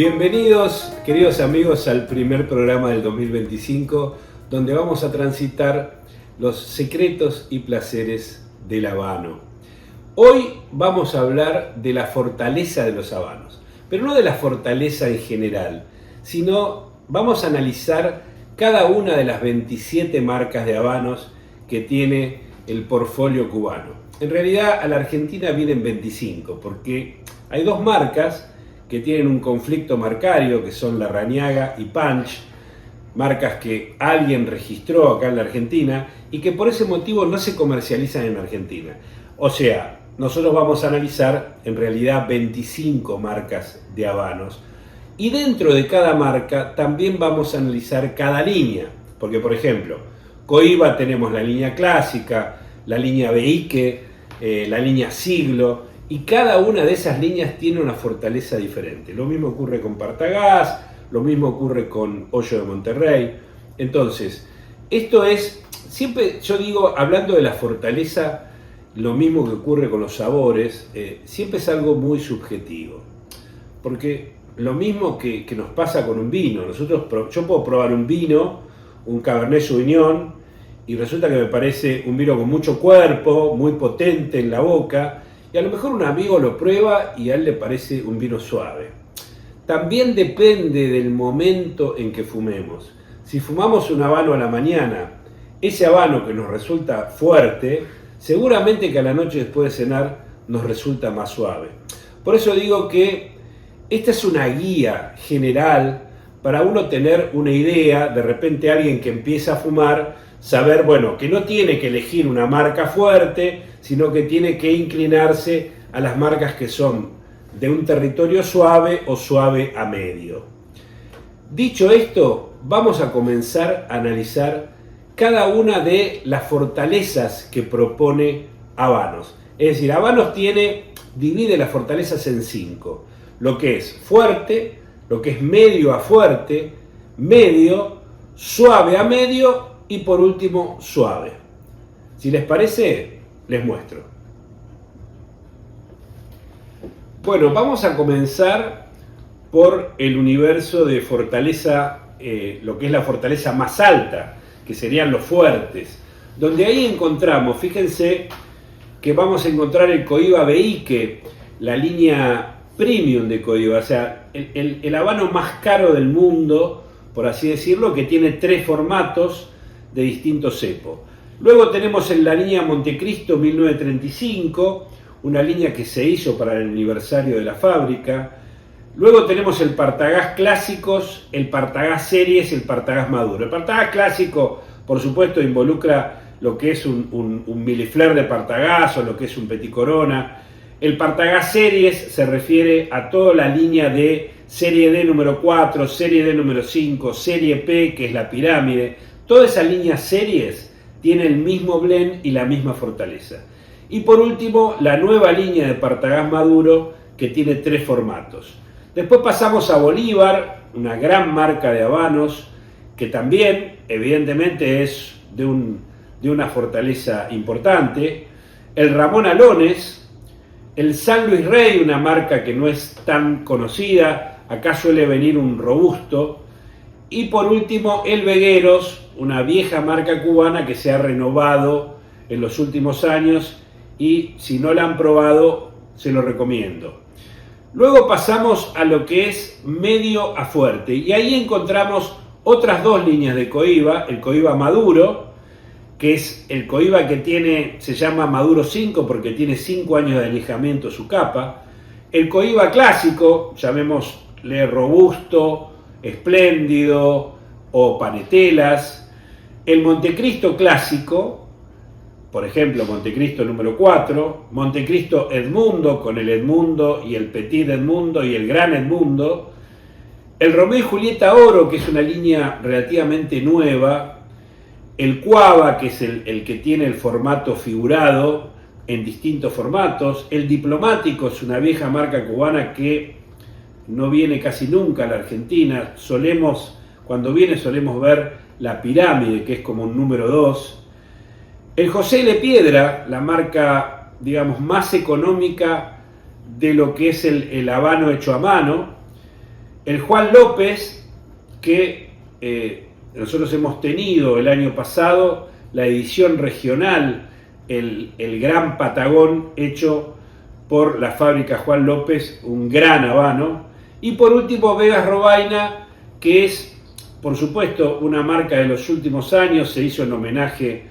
Bienvenidos, queridos amigos, al primer programa del 2025, donde vamos a transitar los secretos y placeres del habano. Hoy vamos a hablar de la fortaleza de los habanos, pero no de la fortaleza en general, sino vamos a analizar cada una de las 27 marcas de habanos que tiene el portfolio cubano. En realidad a la Argentina vienen 25, porque hay dos marcas que tienen un conflicto marcario, que son Larrañaga y Punch, marcas que alguien registró acá en la Argentina y que por ese motivo no se comercializan en Argentina. O sea, nosotros vamos a analizar en realidad 25 marcas de habanos y dentro de cada marca también vamos a analizar cada línea, porque por ejemplo, Cohiba tenemos la línea clásica, la línea Veique, la línea Siglo, y cada una de esas líneas tiene una fortaleza diferente. Lo mismo ocurre con Partagás, lo mismo ocurre con Hoyo de Monterrey. Entonces, esto es, siempre yo digo, hablando de la fortaleza, lo mismo que ocurre con los sabores, siempre es algo muy subjetivo. Porque lo mismo que nos pasa con un vino, yo puedo probar un vino, un Cabernet Sauvignon, y resulta que me parece un vino con mucho cuerpo, muy potente en la boca, y a lo mejor un amigo lo prueba y a él le parece un vino suave. También depende del momento en que fumemos. Si fumamos un habano a la mañana, ese habano que nos resulta fuerte, seguramente que a la noche después de cenar nos resulta más suave. Por eso digo que esta es una guía general para uno tener una idea, de repente alguien que empieza a fumar, saber, bueno, que no tiene que elegir una marca fuerte, sino que tiene que inclinarse a las marcas que son de un territorio suave o suave a medio. Dicho esto, vamos a comenzar a analizar cada una de las fortalezas que propone Habanos. Es decir, Habanos divide las fortalezas en 5. Lo que es fuerte, lo que es medio a fuerte, medio, suave a medio y por último suave. Si les parece, les muestro. Bueno, vamos a comenzar por el universo de fortaleza, lo que es la fortaleza más alta, que serían los fuertes, donde ahí encontramos, fíjense que vamos a encontrar el Cohiba Veique, la línea premium de Cohiba, o sea, el habano más caro del mundo, por así decirlo, que tiene 3 formatos de distintos cepos. Luego tenemos en la línea Montecristo 1935, una línea que se hizo para el aniversario de la fábrica. Luego tenemos el Partagás Clásicos, el Partagás Series y el Partagás Maduro. El Partagás Clásico, por supuesto, involucra lo que es un Millefleur de Partagás o lo que es un Petit Corona. El Partagás Series se refiere a toda la línea de Serie D número 4, Serie D número 5, Serie P, que es la pirámide. Toda esa línea Series tiene el mismo blend y la misma fortaleza. Y por último, la nueva línea de Partagás Maduro, que tiene 3 formatos. Después pasamos a Bolívar, una gran marca de habanos, que también, evidentemente, es de una fortaleza importante. El Ramón Alones, el San Luis Rey, una marca que no es tan conocida, acá suele venir un robusto. Y por último, el Vegueros, una vieja marca cubana que se ha renovado en los últimos años y si no la han probado, se lo recomiendo. Luego pasamos a lo que es medio a fuerte y ahí encontramos otras 2 líneas de Cohiba, el Cohiba Maduro, que es el Cohiba que se llama Maduro 5 porque tiene 5 años de añejamiento su capa, el Cohiba Clásico, llamémosle robusto, espléndido o panetelas, el Montecristo Clásico, por ejemplo Montecristo número 4, Montecristo Edmundo con el Edmundo y el Petit Edmundo y el Gran Edmundo, el Romeo y Julieta Oro, que es una línea relativamente nueva, el Cuava, que es el que tiene el formato figurado en distintos formatos, el Diplomático es una vieja marca cubana que no viene casi nunca a la Argentina, cuando viene solemos ver la pirámide, que es como un número 2. El José L. Piedra, la marca, digamos, más económica de lo que es el habano hecho a mano. El Juan López, que nosotros hemos tenido el año pasado la edición regional, el Gran Patagón, hecho por la fábrica Juan López, un gran habano. Y por último, Vegas Robaina, que es, por supuesto, una marca de los últimos años. Se hizo en homenaje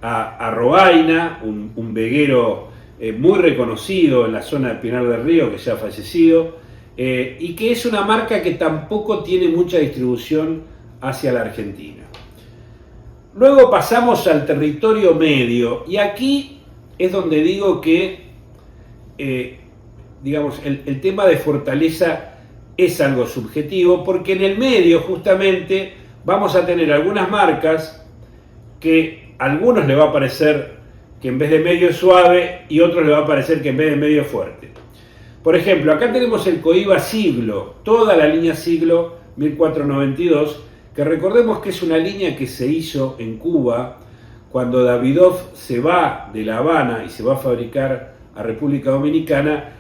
a Robaina, un veguero muy reconocido en la zona de Pinar del Río, que ya ha fallecido, y que es una marca que tampoco tiene mucha distribución hacia la Argentina. Luego pasamos al territorio medio, y aquí es donde digo que digamos, el tema de fortaleza es algo subjetivo, porque en el medio justamente vamos a tener algunas marcas que a algunos les va a parecer que en vez de medio es suave y a otros les va a parecer que en vez de medio es fuerte. Por ejemplo, acá tenemos el Cohiba Siglo, toda la línea Siglo 1492, que recordemos que es una línea que se hizo en Cuba cuando Davidoff se va de La Habana y se va a fabricar a República Dominicana.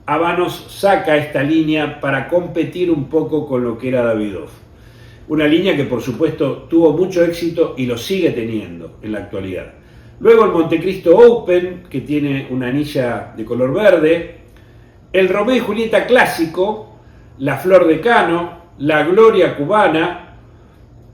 Habanos saca esta línea para competir un poco con lo que era Davidoff. Una línea que por supuesto tuvo mucho éxito y lo sigue teniendo en la actualidad. Luego el Montecristo Open, que tiene una anilla de color verde. El Romeo y Julieta clásico, la Flor de Cano, la Gloria cubana,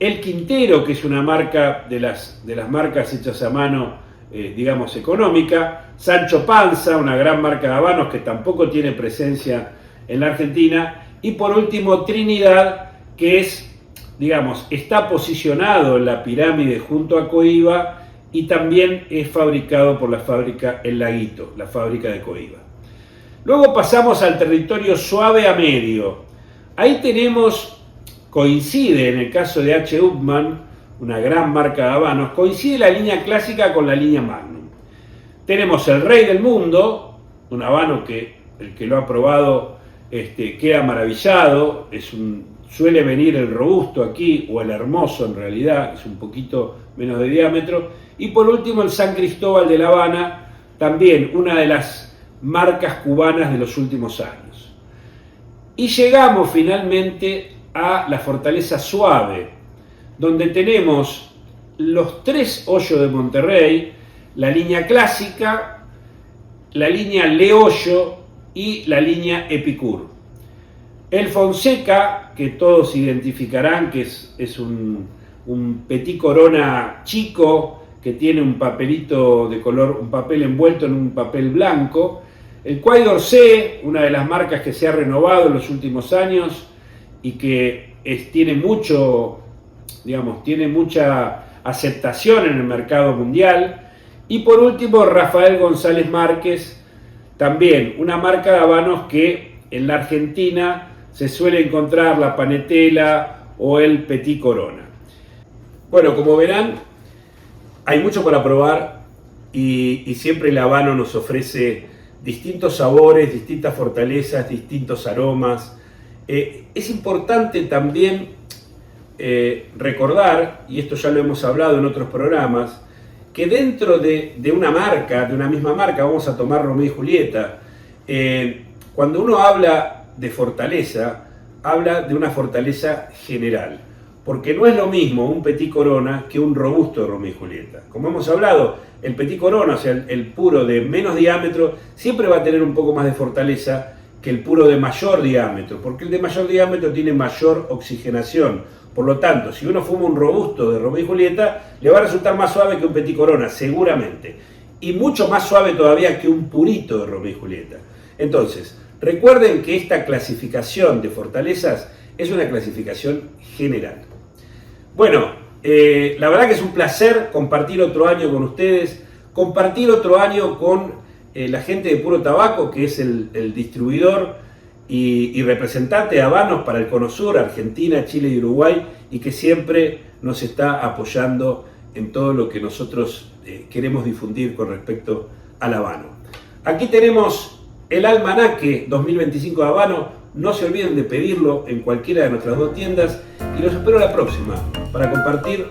el Quintero, que es una marca de las marcas hechas a mano, digamos, económica. Sancho Panza, una gran marca de habanos que tampoco tiene presencia en la Argentina. Y por último, Trinidad, que es, digamos, está posicionado en la pirámide junto a Cohiba y también es fabricado por la fábrica El Laguito, la fábrica de Cohiba. Luego pasamos al territorio suave a medio. Ahí tenemos, coincide en el caso de H. Upmann, una gran marca de habanos, coincide la línea clásica con la línea Magnum. Tenemos el Rey del Mundo, un habano que el que lo ha probado queda maravillado. Suele venir el robusto aquí, o el hermoso en realidad, que es un poquito menos de diámetro. Y por último el San Cristóbal de La Habana, también una de las marcas cubanas de los últimos años. Y llegamos finalmente a la Fortaleza Suave, donde tenemos los tres hoyos de Monterrey, la línea clásica, la línea Le Hoyo y la línea Epicure. El Fonseca, que todos identificarán que es un Petit Corona chico, que tiene un papelito de color, un papel envuelto en un papel blanco. El Quai d'Orsay, una de las marcas que se ha renovado en los últimos años y que tiene mucha aceptación en el mercado mundial. Y por último, Rafael González Márquez, también una marca de habanos que en la Argentina se suele encontrar la Panetela o el Petit Corona. Bueno, como verán, hay mucho para probar y siempre el habano nos ofrece distintos sabores, distintas fortalezas, distintos aromas. Es importante también recordar, y esto ya lo hemos hablado en otros programas, que dentro de una marca, de una misma marca, vamos a tomar Romeo y Julieta, cuando uno habla de fortaleza, habla de una fortaleza general, porque no es lo mismo un Petit Corona que un robusto Romeo y Julieta. Como hemos hablado, el Petit Corona, o sea, el puro de menos diámetro, siempre va a tener un poco más de fortaleza que el puro de mayor diámetro, porque el de mayor diámetro tiene mayor oxigenación. Por lo tanto, si uno fuma un robusto de Romeo y Julieta, le va a resultar más suave que un Petit Corona, seguramente. Y mucho más suave todavía que un purito de Romeo y Julieta. Entonces, recuerden que esta clasificación de fortalezas es una clasificación general. Bueno, la verdad que es un placer compartir otro año con ustedes, compartir otro año con la gente de Puro Tabaco, que es el distribuidor y representante de habanos para el Cono Sur, Argentina, Chile y Uruguay, y que siempre nos está apoyando en todo lo que nosotros queremos difundir con respecto al habano. Aquí tenemos el almanaque 2025 de habano. No se olviden de pedirlo en cualquiera de nuestras dos tiendas y los espero la próxima para compartir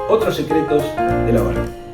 otros secretos del habano.